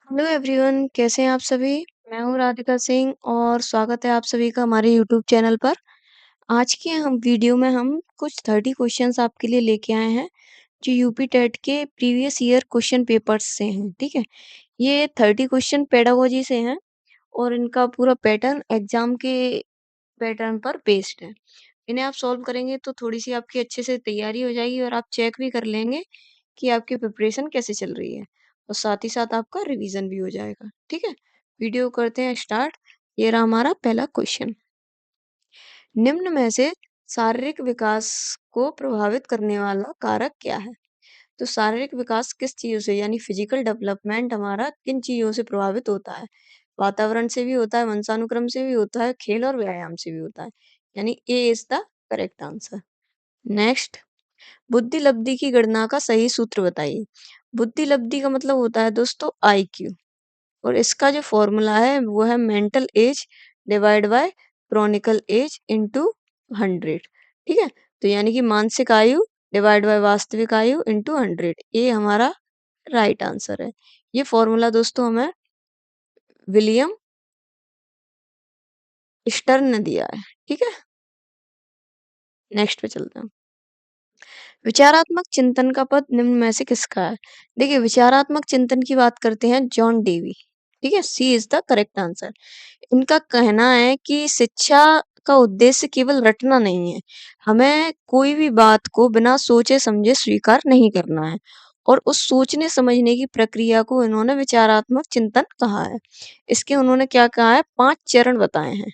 Hello everyone, कैसे हैं आप सभी? मैं हूँ राधिका सिंह और स्वागत है आप सभी का हमारे यूट्यूब चैनल पर। आज के हम वीडियो में हम कुछ 30 क्वेश्चंस आपके लिए लेके आए हैं जो यूपी टेट के प्रीवियस ईयर क्वेश्चन पेपर्स से हैं, ठीक है? ये 30 क्वेश्चन पेडागोजी से हैं और इनका पूरा पैटर्न एग्जाम के पैटर्न पर बेस्ड है। इन्हें आप सॉल्व करेंगे तो थोड़ी-सी आपकी अच्छे से तैयारी हो जाएगी और आप चेक भी कर लेंगे कि आपकी प्रिपरेशन कैसे चल रही है और साथ ही साथ आपका रिवीजन भी हो जाएगा, ठीक है? वीडियो करते हैं स्टार्ट। ये रहा हमारा पहला क्वेश्चन। निम्न में से शारीरिक विकास को प्रभावित करने वाला कारक क्या है? तो शारीरिक विकास किस चीज़ों से यानी फिजिकल डेवलपमेंट हमारा किन चीज़ों से प्रभावित होता है? वातावरण से भी होता है, वंशानुक्रम से भी होता है, खेल और व्यायाम से भी होता है। यानी A is the correct answer. Next, बुद्धि लब्धि की गणना का सही सूत्र बताइए। बुद्धि लब्धि का मतलब होता है दोस्तों आईक्यू और इसका जो फॉर्मूला है वो है mental age divide by chronicle age into 100। ठीक है, तो यानी कि मानसिक आयु डिवाइड बाय वास्तविक आयु इनटू 100, ये हमारा राइट आंसर है। ये फॉर्मूला दोस्तों हमें विलियम स्टर्न ने दिया है। ठीक है, नेक्स्ट पे चलते हैं। विचारात्मक चिंतन का पद निम्न में से किसका है? देखिए, विचारात्मक चिंतन की बात करते हैं जॉन डेवी। ठीक है, सी इज द करेक्ट आंसर। इनका कहना है कि शिक्षा का उद्देश्य केवल रटना नहीं है, हमें कोई भी बात को बिना सोचे समझे स्वीकार नहीं करना है और उस सोचने समझने की प्रक्रिया को इन्होंने विचारात्मक चिंतन कहा है। इसके उन्होंने क्या कहा है, 5 चरण बताए हैं।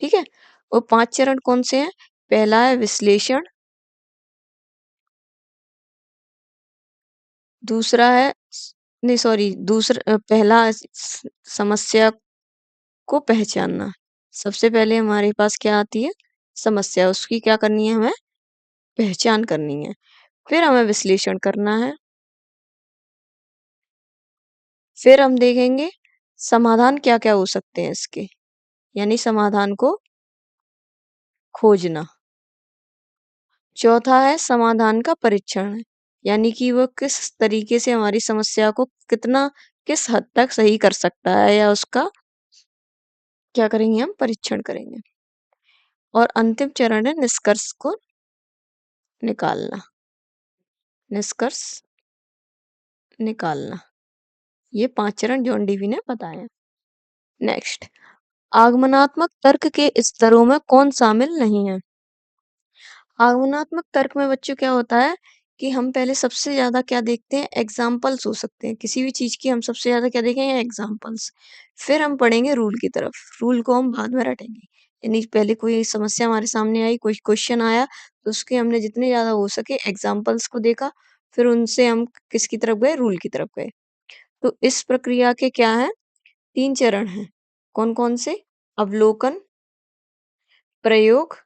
ठीक है, वो 5 चरण कौन से हैं? पहला है विश्लेषण, दूसरा है नहीं सॉरी दूसरा पहला समस्या को पहचानना। सबसे पहले हमारे पास क्या आती है? समस्या, उसकी क्या करनी है, हमें पहचान करनी है। फिर हमें विश्लेषण करना है। फिर हम देखेंगे समाधान क्या क्या हो सकते हैं इसके, यानी समाधान को खोजना। चौथा है समाधान का परीक्षण, यानी कि वो किस तरीके से हमारी समस्या को किस हद तक सही कर सकता है या उसका क्या करेंगे, हम परीक्षण करेंगे। और अंतिम चरण है निष्कर्ष को निकालना। निष्कर्ष निकालना। ये 5 चरण जॉन डीवी ने बताए हैं। नेक्स्ट, आगमनात्मक तर्क के स्तरों में कौन शामिल नहीं है? आगमनात्मक तर्क में बच्चों क्या होता है कि हम पहले सबसे ज्यादा क्या देखते हैं, एग्जाम्पल्स हो सकते हैं किसी भी चीज की, हम सबसे ज्यादा क्या देखेंगे, एग्जाम्पल्स। फिर हम पढ़ेंगे रूल की तरफ, रूल को हम बाद में रटेंगे। यानी पहले कोई समस्या हमारे सामने आई, कोई क्वेश्चन आया, तो उसके हमने जितने ज्यादा हो सके एग्जाम्पल्स को देखा, फिर उनसे हम किसकी तरफ गए, रूल की तरफ गए। तो इस प्रक्रिया के क्या है, 3 चरण हैं। कौन कौन से? अवलोकन, प्रयोग,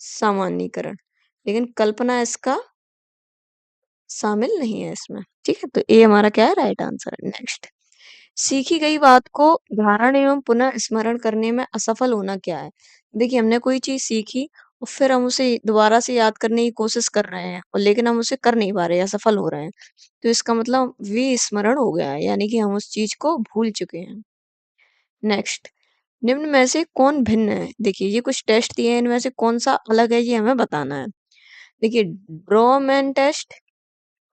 सामान्यीकरण। लेकिन कल्पना इसका शामिल नहीं है इसमें। ठीक है, तो ए हमारा क्या है, राइट आंसर है। नेक्स्ट, सीखी गई बात को धारण एवं पुनः स्मरण करने में असफल होना क्या है? देखिए, हमने कोई चीज सीखी और फिर हम उसे दोबारा से याद करने की कोशिश कर रहे हैं और लेकिन हम उसे कर नहीं पा रहे, असफल हो रहे हैं, तो इसका मतलब विस्मरण हो गया है, यानी कि हम उस चीज को भूल चुके हैं। नेक्स्ट, निम्न में से कौन भिन्न है? देखिए, ये कुछ टेस्ट दिए हैं, इनमें से कौन सा अलग है ये हमें बताना है। देखिए, ड्रॉमैन टेस्ट,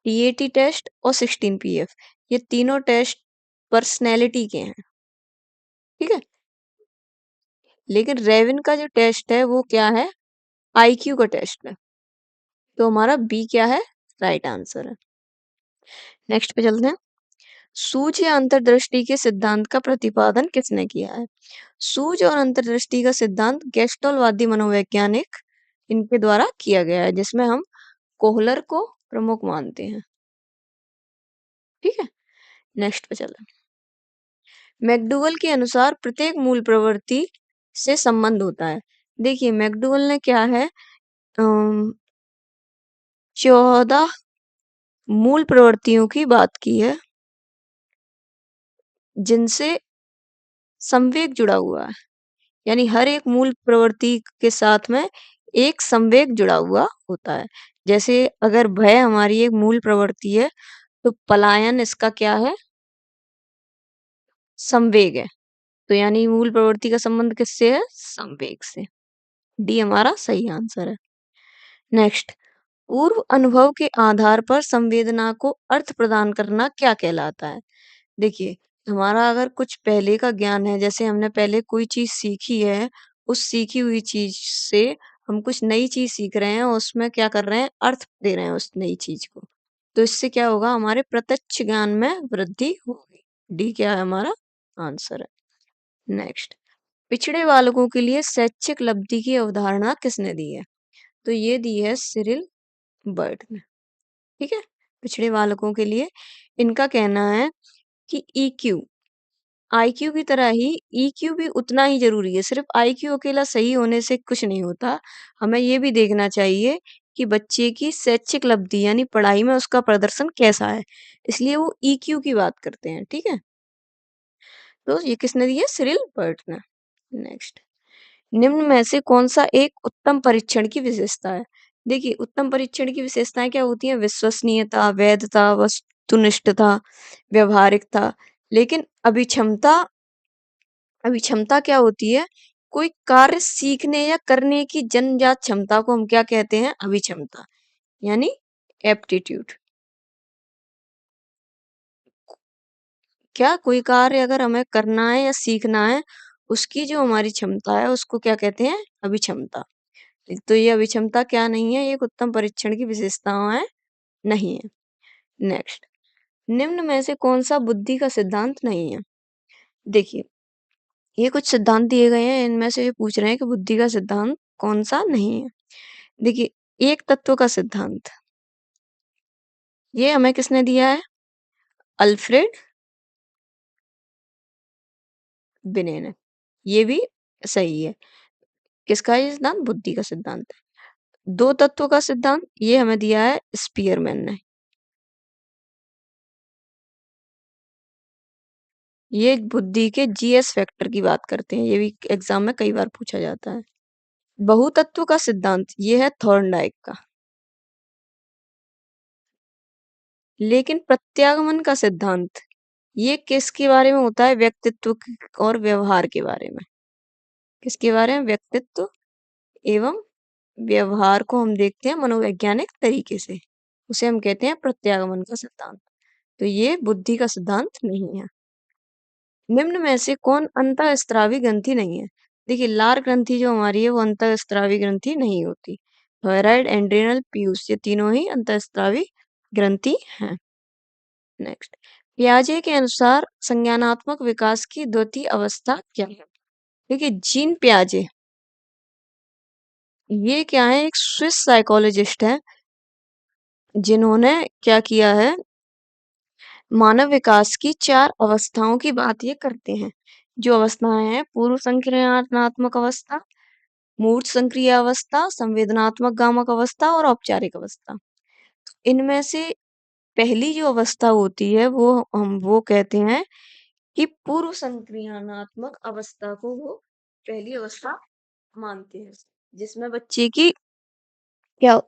टीएटी टेस्ट और 16 पीएफ, ये तीनों टेस्ट पर्सनैलिटी के हैं। ठीक है, लेकिन रेविन का जो टेस्ट है वो क्या है, आईक्यू का टेस्ट है। तो हमारा बी क्या है, राइट आंसर है। नेक्स्ट पे चलते हैं। सूझ या अंतर्दृष्टि के सिद्धांत का प्रतिपादन किसने किया है? सूझ और अंतर्दृष्टि का सिद्धांत गेस्टोलवादी मनोवैज्ञानिक इनके द्वारा किया गया है, जिसमें हम कोहलर को प्रमुख मानते हैं। ठीक है, नेक्स्ट पे चलते हैं। मैकडूगल के अनुसार प्रत्येक मूल प्रवृत्ति से संबंध होता है। देखिए, मैकडूगल ने क्या है, 14 मूल प्रवृत्तियों की बात की है जिनसे संवेग जुड़ा हुआ है, यानी हर एक मूल प्रवृत्ति के साथ में एक संवेग जुड़ा हुआ होता है। जैसे अगर भय हमारी एक मूल प्रवृत्ति है तो पलायन इसका क्या है, संवेग है। तो यानी मूल प्रवृत्ति का संबंध किससे है? संवेग से। डी हमारा सही आंसर है। नेक्स्ट, पूर्व अनुभव के आधार पर संवेदना को अर्थ प्रदान करना क्या कहलाता है? देखिए, हमारा अगर कुछ पहले का ज्ञान है, जैसे हमने पहले कोई चीज सीखी है, उस सीखी हुई चीज से हम कुछ नई चीज सीख रहे हैं, उसमें क्या कर रहे हैं? अर्थ दे रहे हैं उस नई चीज को। तो इससे क्या होगा? हमारे प्रत्यक्ष ज्ञान में वृद्धि होगी। डी क्या है हमारा आंसर है। नेक्स्ट, पिछड़े बालकों के लिए शैक्षिक लब्धि की अवधारणा किसने दी है? तो ये दी है सिरिल बर्ड ने। ठीक है, पिछड़े बालकों के लिए इनका कहना है कि ईक्यू, आईक्यू की तरह ही ईक्यू भी उतना ही जरूरी है। सिर्फ आईक्यू अकेला सही होने से कुछ नहीं होता, हमें ये भी देखना चाहिए कि बच्चे की शैक्षिक लब्धि यानी पढ़ाई में उसका प्रदर्शन कैसा है, इसलिए वो ईक्यू की बात करते हैं। ठीक है, तो ये किसने दी है? सिरिल बर्ड ने। नेक्स्ट, निम्न में से कौन सा एक उत्तम परीक्षण की विशेषता है? देखिए, उत्तम परीक्षण की विशेषताएं क्या होती हैं? विश्वसनीयता, वैधता, वस्तुनिष्ठता, व्यवहारिकता। लेकिन अभिक्षमता, अभिक्षमता क्या होती है? कोई कार्य सीखने या करने की जन्मजात क्षमता को हम क्या कहते हैं? अभिक्षमता, यानी एप्टीट्यूड। क्या कोई कार्य अगर हमें करना है या सीखना है, उसकी जो हमारी क्षमता है उसको क्या कहते हैं? अभिक्षमता। तो ये अभिक्षमता क्या नहीं है? ये एक उत्तम परीक्षण की विशेषताएं नहीं है। नेक्स्ट, निम्न में से कौन सा बुद्धि का सिद्धांत नहीं है? देखिए, ये कुछ सिद्धांत दिए गए हैं, इनमें से ये पूछ रहे हैं कि बुद्धि का सिद्धांत कौन सा नहीं है। देखिए, एक तत्व का सिद्धांत, ये हमें किसने दिया है? अल्फ्रेड बिने ने। ये भी सही है। किसका ये सिद्धांत? बुद्धि का सिद्धांत है। दो तत्वों का सिद्धांत, ये हमें दिया है स्पीयरमैन ने। ये बुद्धि के जीएस फैक्टर की बात करते हैं, ये भी एग्जाम में कई बार पूछा जाता है। बहुतत्व का सिद्धांत, ये है थॉर्नडाइक का। लेकिन प्रत्यागमन का सिद्धांत, ये किसके बारे में होता है? व्यक्तित्व और व्यवहार के बारे में। किसके बारे में? व्यक्तित्व एवं व्यवहार को हम देखते हैं मनोवैज्ञानिक तरीके से, उसे हम कहते हैं प्रत्यागमन का सिद्धांत। तो ये बुद्धि का सिद्धांत नहीं है। निम्न में से कौन अंतःस्रावी ग्रंथि नहीं है? देखिए, लार ग्रंथि जो हमारी है वो अंतःस्रावी ग्रंथि नहीं होती। थायराइड, एड्रिनल, पीयूष, ये तीनों ही अंतःस्रावी ग्रंथि हैं। नेक्स्ट, पियाजे के अनुसार संज्ञानात्मक विकास की द्वितीय अवस्था क्या है? देखिए, जीन पियाजे, ये क्या है? एक स्विस साइकोलॉजिस्ट है, जिन्होंने क्या किया है? मानव विकास की 4 अवस्थाओं की बात ये करते हैं। जो अवस्थाएं हैं: पूर्व संक्रियात्मक अवस्था, मूर्त संक्रिय अवस्था, संवेदनात्मक गामक अवस्था और औपचारिक अवस्था। इनमें से पहली जो अवस्था होती है वो कहते हैं कि पूर्व संक्रियानात्मक अवस्था को वो पहली अवस्था मानते हैं, जिसमें बच्चे की क्या,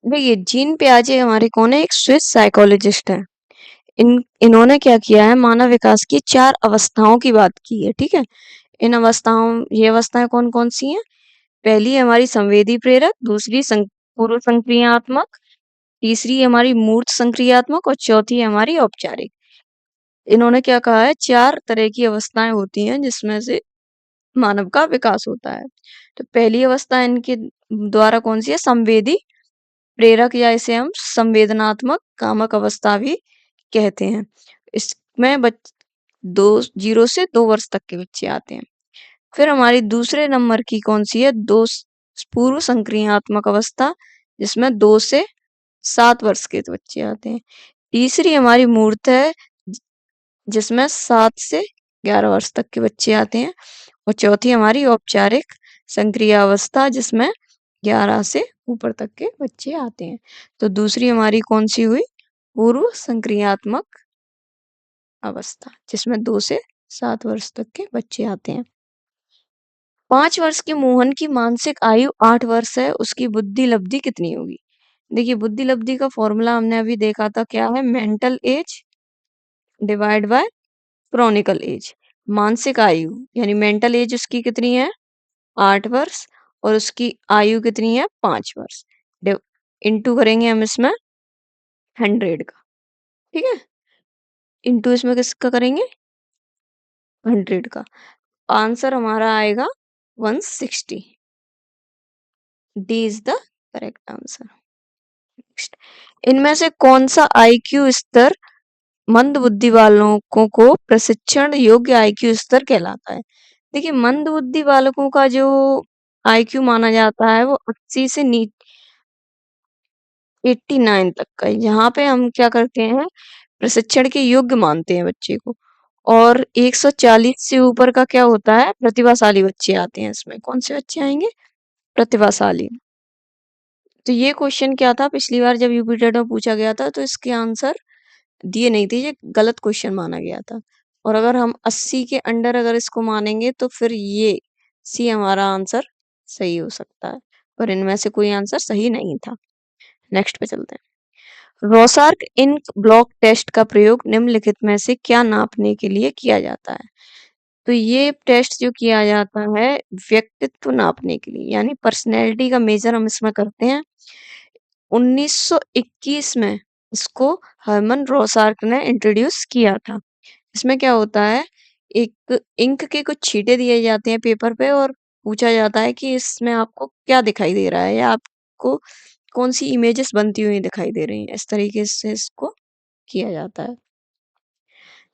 देखिए, जीन पियाजे हमारे कौन है? एक स्विस साइकोलॉजिस्ट है। इन्होंने क्या किया है? मानव विकास की 4 अवस्थाओं की बात की है। ठीक है, इन अवस्थाओं, ये अवस्थाएं कौन कौन सी हैं? पहली है हमारी संवेदी प्रेरक, दूसरी पूर्व संक्रियात्मक, तीसरी है हमारी मूर्त संक्रियात्मक और चौथी है हमारी औपचारिक। इन्होंने क्या कहा है? 4 तरह की अवस्थाएं होती हैं जिसमें से मानव का विकास होता है। तो पहली अवस्था इनके द्वारा कौन सी है? संवेदी प्रेरक, या इसे हम संवेदनात्मक कामक अवस्था भी कहते हैं। इसमें 0 से 2 वर्ष तक के बच्चे आते हैं। फिर हमारी दूसरे नंबर की कौन सी है? पूर्व संक्रियात्मक अवस्था, जिसमें 2 से 7 वर्ष के बच्चे आते हैं। तीसरी हमारी मूर्त है, जिसमें 7 से 11 वर्ष तक के बच्चे आते हैं। और चौथी हमारी औपचारिक संक्रिया अवस्था, जिसमें 11 से ऊपर तक के बच्चे आते हैं। तो दूसरी हमारी कौन सी हुई? पूर्व संक्रियात्मक अवस्था, जिसमें 2 से 7 वर्ष तक के बच्चे आते हैं। 5 वर्ष के मोहन की मानसिक आयु 8 वर्ष है, उसकी बुद्धि लब्धि कितनी होगी? देखिए, बुद्धि लब्धि का फॉर्मूला हमने अभी देखा था, क्या है? Mental age divide by chronicle age. मानसिक आयु यानी मेंटल एज उसकी कितनी है? 8 वर्ष, और उसकी आयु कितनी है? 5 वर्ष। इंटू करेंगे हम इसमें 100 का, ठीक है? इंटू इसमें किसका करेंगे? 100 का। आंसर हमारा आएगा 160। D is the correct answer. Next, इनमें से कौन सा आईक्यू स्तर मंद बुद्धि वालों को प्रशिक्षण योग्य आईक्यू स्तर कहलाता है? देखिए, मंद बुद्धि बालकों का जो आईक्यू माना जाता है वो 80 से 89 तक का है। यहाँ पे हम क्या करते हैं, प्रशिक्षण के योग्य मानते हैं बच्चे को। और 140 से ऊपर का क्या होता है? प्रतिभाशाली बच्चे आते हैं इसमें। कौन से बच्चे आएंगे? प्रतिभाशाली। तो ये क्वेश्चन क्या था, पिछली बार जब यूपी टेट में पूछा गया था तो इसके आंसर दिए नहीं थे, ये गलत क्वेश्चन माना गया था। और अगर हम 80 के अंडर अगर इसको मानेंगे तो फिर ये सी हमारा आंसर सही हो सकता है, पर इनमें से कोई आंसर सही नहीं था। नेक्स्ट पे चलते हैं। रोसार्क इंक ब्लॉक टेस्ट का प्रयोग निम्नलिखित में से क्या नापने के लिए किया जाता है? तो ये टेस्ट जो किया जाता है व्यक्तित्व नापने के लिए, यानी पर्सनैलिटी का मेजर हम इसमें करते हैं। 1921 में इसको हर्मन रोसार्क ने इंट्रोड्यूस किया था। इसमें क्या होता है, एक इंक के कुछ छींटे दिए जाते हैं पेपर पे और पूछा जाता है कि इसमें आपको क्या दिखाई दे रहा है, या आपको कौन सी इमेजेस बनती हुई दिखाई दे रही हैं। इस तरीके से इसको किया जाता है।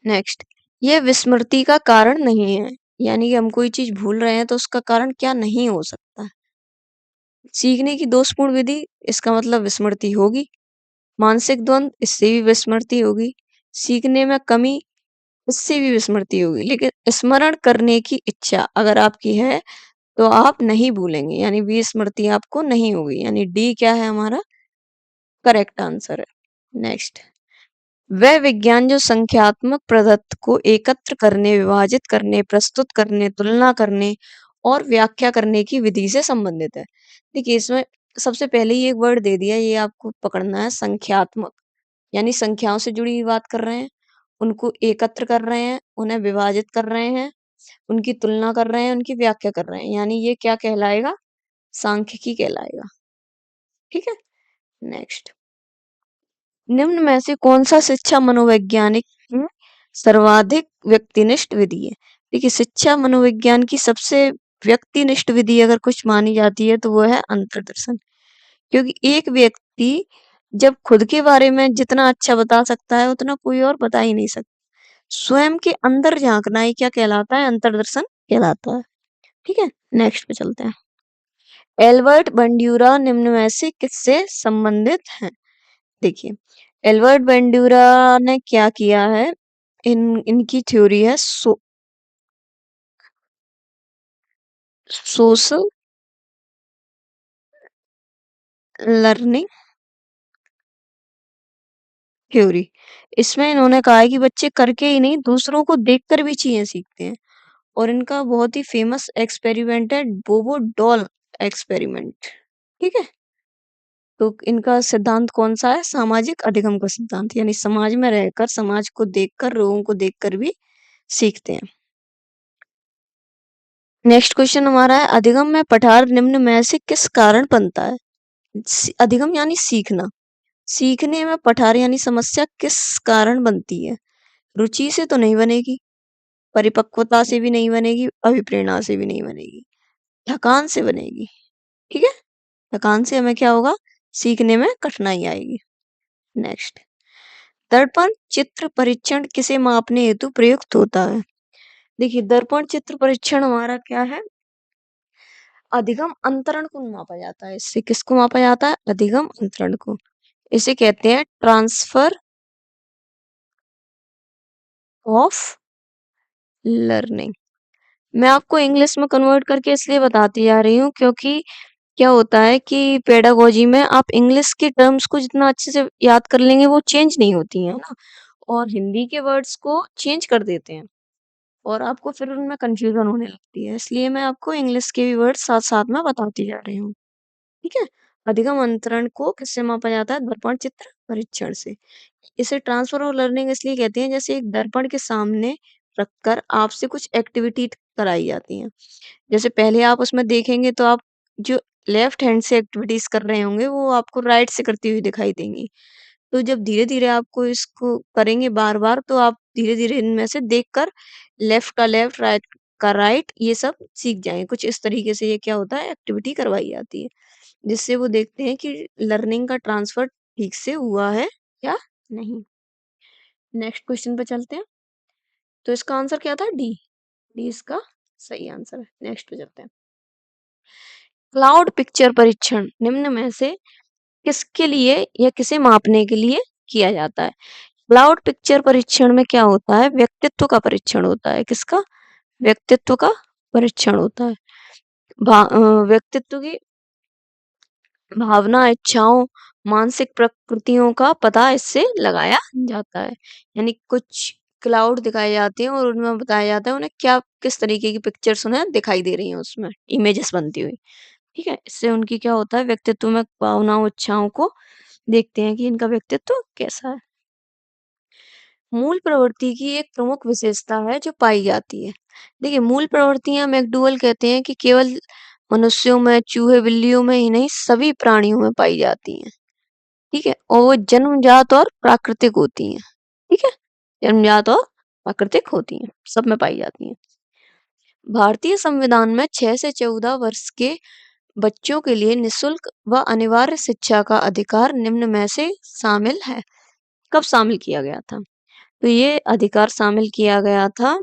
नेक्स्ट, ये विस्मृति का कारण नहीं है, यानी कि हम कोई चीज भूल रहे हैं तो उसका कारण क्या नहीं हो सकता। सीखने की दोषपूर्ण विधि, इसका मतलब विस्मृति होगी। मानसिक द्वंद, इससे भी विस्मृति होगी। सीखने में कमी, इससे भी विस्मृति होगी। लेकिन स्मरण करने की इच्छा अगर आपकी है तो आप नहीं भूलेंगे, यानी विस्मृति आपको नहीं होगी, यानी डी क्या है हमारा करेक्ट आंसर है। नेक्स्ट, वह विज्ञान जो संख्यात्मक पदार्थ को एकत्र करने, विभाजित करने, प्रस्तुत करने, तुलना करने और व्याख्या करने की विधि से संबंधित है। देखिए, इसमें सबसे पहले ही एक वर्ड दे दिया, ये आपको पकड़ना है, संख्यात्मक, यानी संख्याओं से जुड़ी हुई बात कर रहे हैं, उनको एकत्र कर रहे हैं, उन्हें विभाजित कर रहे हैं, उनकी तुलना कर रहे हैं, उनकी व्याख्या कर रहे हैं, यानी ये क्या कहलाएगा? सांख्यिकी कहलाएगा। ठीक है। नेक्स्ट, निम्न में से कौन सा शिक्षा मनोवैज्ञानिक में सर्वाधिक व्यक्तिनिष्ठ विधि है? देखिए, शिक्षा मनोविज्ञान की सबसे व्यक्तिनिष्ठ विधि अगर कुछ मानी जाती है तो वो है अंतर्दर्शन। क्योंकि एक व्यक्ति जब खुद के बारे में जितना अच्छा बता सकता है उतना कोई और बता ही नहीं सकता। स्वयं के अंदर झांकना ही क्या कहलाता है? अंतर्दर्शन कहलाता है। ठीक है। नेक्स्ट पे चलते हैं। एल्बर्ट बंड्यूरा निम्न में से किससे संबंधित है? देखिए, एल्बर्ट बंड्यूरा ने क्या किया है, इनकी थ्योरी है सोशल लर्निंग थ्योरी। इसमें इन्होंने कहा है कि बच्चे करके ही नहीं, दूसरों को देखकर भी चीजें सीखते हैं। और इनका बहुत ही फेमस एक्सपेरिमेंट है बोबो डॉल एक्सपेरिमेंट। ठीक है। तो इनका सिद्धांत कौन सा है? सामाजिक अधिगम का सिद्धांत, यानी समाज में रहकर, समाज को देखकर, लोगों को देखकर भी सीखते हैं। नेक्स्ट क्वेश्चन हमारा है, अधिगम में पठार निम्न में से किस कारण बनता है? अधिगम यानी सीखना, सीखने में पठार यानी समस्या किस कारण बनती है? रुचि से तो नहीं बनेगी, परिपक्वता से भी नहीं बनेगी, अभिप्रेरणा से भी नहीं बनेगी, थकान से बनेगी। ठीक है। थकान से हमें क्या होगा? सीखने में कठिनाई आएगी। नेक्स्ट, दर्पण चित्र परीक्षण किसे मापने हेतु प्रयुक्त होता है? देखिए, दर्पण चित्र परीक्षण हमारा क्या है? अधिगम अंतरण को मापा जाता है। इससे किसको मापा जाता है? अधिगम अंतरण को। इसे कहते हैं ट्रांसफर ऑफ लर्निंग। मैं आपको इंग्लिश में कन्वर्ट करके इसलिए बताती जा रही हूँ क्योंकि क्या होता है कि पेडागोजी में आप इंग्लिश के टर्म्स को जितना अच्छे से याद कर लेंगे वो चेंज नहीं होती है ना, और हिंदी के वर्ड्स को चेंज कर देते हैं और आपको फिर उनमें कंफ्यूजन होने लगती है। इसलिए मैं आपको इंग्लिश के भी वर्ड्स साथ-साथ में बताती जा रही हूँ। ठीक है? अधिगम अंतरण को किससे मापा जाता है? दर्पण चित्र परीक्षण से। इसे ट्रांसफर ऑफ लर्निंग इसलिए कहते हैं जैसे एक दर्पण के सामने रखकर आपसे कुछ एक्टिविटी कराई जाती हैं। जैसे पहले आप उसमें देखेंगे तो आप जो लेफ्ट हैंड से एक्टिविटीज़ कर रहे होंगे वो आपको राइट से करती हुई दिखाई देंगी। तो जब धीरे-धीरे आपको इसको करेंगे बार-बार तो आप धीरे-धीरे इनमें से देखकर लेफ्ट, राइट का राइट ये सब सीख जाएँगे। कुछ इस तरीके से ये क्या होता है एक्टिविटी करवाई जाती है। जिससे वो देखते हैं कि लर्निंग का ट्रांसफर ठीक से हुआ है या नहीं। नेक्स्ट क्वेश्चन पे चलते हैं। तो इसका आंसर क्या था? डी। डी इसका सही आंसर है। नेक्स्ट पे चलते हैं। क्लाउड पिक्चर परीक्षण निम्न में से किसके लिए या किसे मापने के लिए किया जाता है? क्लाउड पिक्चर परीक्षण में क्या होता है? व्यक्तित्व का परीक्षण होता है। किसका? व्यक्तित्व का परीक्षण होता है। व्यक्तित्व की भावना, इच्छाओं, मानसिक प्रकृतियों का पता इससे लगाया जाता है। यानी कुछ क्लाउड दिखाए जाते हैं और उनमें बताया जाता है उन्हें क्या किस तरीके की पिक्चर्स उन्हें दिखाई दे रही हैं उसमें, इमेजेस बनती हुई। ठीक है? इससे उनकी क्या होता है व्यक्तित्व में भावनाओं, इच्छाओं को देखते हैं कि इनका व्यक्तित्व कैसा है। मूल प्रवृत्ति की एक प्रमुख विशेषता है जो पाई जाती है। देखिए मूल प्रवृत्तियां मैकडूगल कहते हैं कि केवल मनुष्यों में, चूहे, बिल्लियों में ही नहीं सभी प्राणियों में पाई जाती हैं। ठीक है? और वो जन्मजात और प्राकृतिक होती हैं। ठीक है? जन्मजात और प्राकृतिक होती हैं, सब में पाई जाती हैं। भारतीय संविधान में 6 से 14 वर्ष के बच्चों के लिए निःशुल्क व अनिवार्य शिक्षा का अधिकार निम्न में से शामिल है। कब शामिल किया गया था? तो ये अधिकार शामिल किया गया था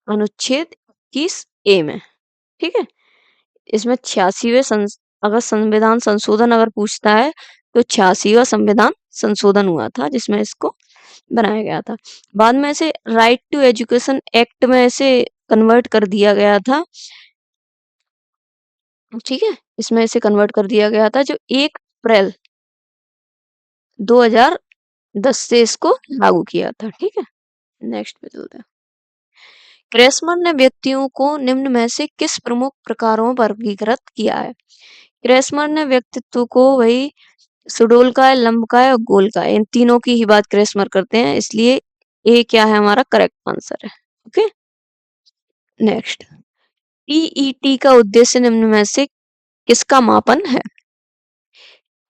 अनुच्छेद 21 ए में। ठीक है? इसमें 86वें अगर संविधान संशोधन अगर पूछता है तो 86वां संविधान संशोधन हुआ था जिसमें इसको बनाया गया था। बाद में इसे राइट टू एजुकेशन एक्ट में इसे कन्वर्ट कर दिया गया था। ठीक है? इसमें इसे कन्वर्ट कर दिया गया था जो 1 अप्रैल 2010 से इसको लागू किया था। ठीक है? नेक्स्ट पे चलते हैं। क्रेसमर ने व्यक्तियों को निम्न में से किस प्रमुख प्रकारों पर वर्गीकृत किया है? क्रेसमर ने व्यक्तित्व को वही सुडोलकाय, लंबकाय और गोलकाय इन तीनों की ही बात क्रेसमर करते हैं इसलिए ये क्या है हमारा करेक्ट आंसर है। ओके नेक्स्ट टीईटी का उद्देश्य निम्न में से किसका मापन है?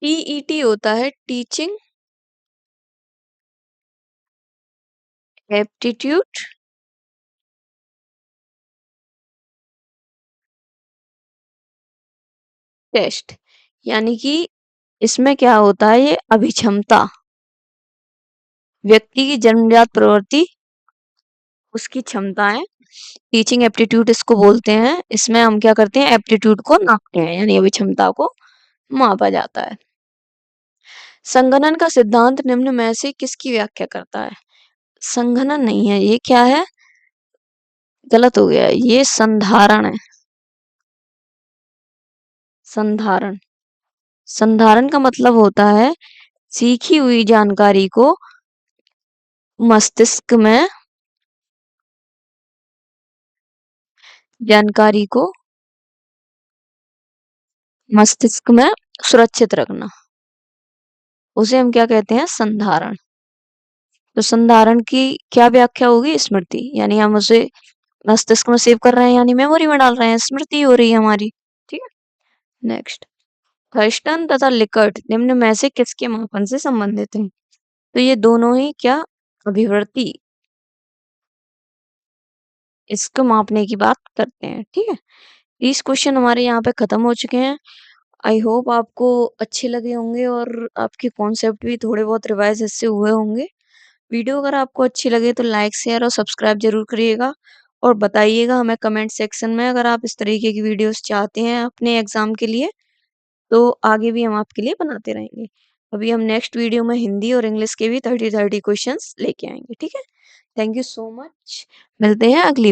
टीईटी होता है टीचिंग एप्टीट्यूड टेस्ट यानी कि इसमें क्या होता है ये अभिक्षमता व्यक्ति की जन्मजात प्रवृत्ति उसकी क्षमताएं टीचिंग एप्टीट्यूड इसको बोलते हैं। इसमें हम क्या करते हैं एप्टीट्यूड को नापते हैं यानी अभिक्षमता को मापा जाता है। संघनन का सिद्धांत निम्न में से किसकी व्याख्या करता है? संघनन नहीं है ये क्या है गलत हो गया ये संधारण है। संधारण संधारण का मतलब होता है सीखी हुई जानकारी को मस्तिष्क में जानकारी को मस्तिष्क में सुरक्षित रखना उसे हम क्या कहते हैं संधारण। तो संधारण की क्या व्याख्या होगी स्मृति यानी हम उसे मस्तिष्क में सेव कर रहे हैं यानी मेमोरी में डाल रहे हैं स्मृति हो रही है हमारी। ठीक है नेक्स्ट थर्स्टन तथा लिकर्ट निम्न में से किसके मापन से संबंधित हैं? तो ये दोनों ही क्या अभिवृत्ति इसको मापने की बात करते हैं। ठीक है 30 क्वेश्चन हमारे यहाँ पे खत्म हो चुके हैं। आई होप आपको अच्छे लगे होंगे और आपके कॉन्सेप्ट भी थोड़े बहुत रिवाइज इससे हुए होंगे। वीडियो अगर आपको अच्छी लगे तो लाइक शेयर और सब्सक्राइब जरूर करिएगा और बताइएगा हमें कमेंट सेक्शन में अगर आप इस तरीके की वीडियोस चाहते हैं अपने एग्जाम के लिए तो आगे भी हम आपके लिए बनाते रहेंगे। अभी हम नेक्स्ट वीडियो में हिंदी और इंग्लिश के भी 30 क्वेश्चंस लेके आएंगे। ठीक है थैंक यू सो मच मिलते हैं अगली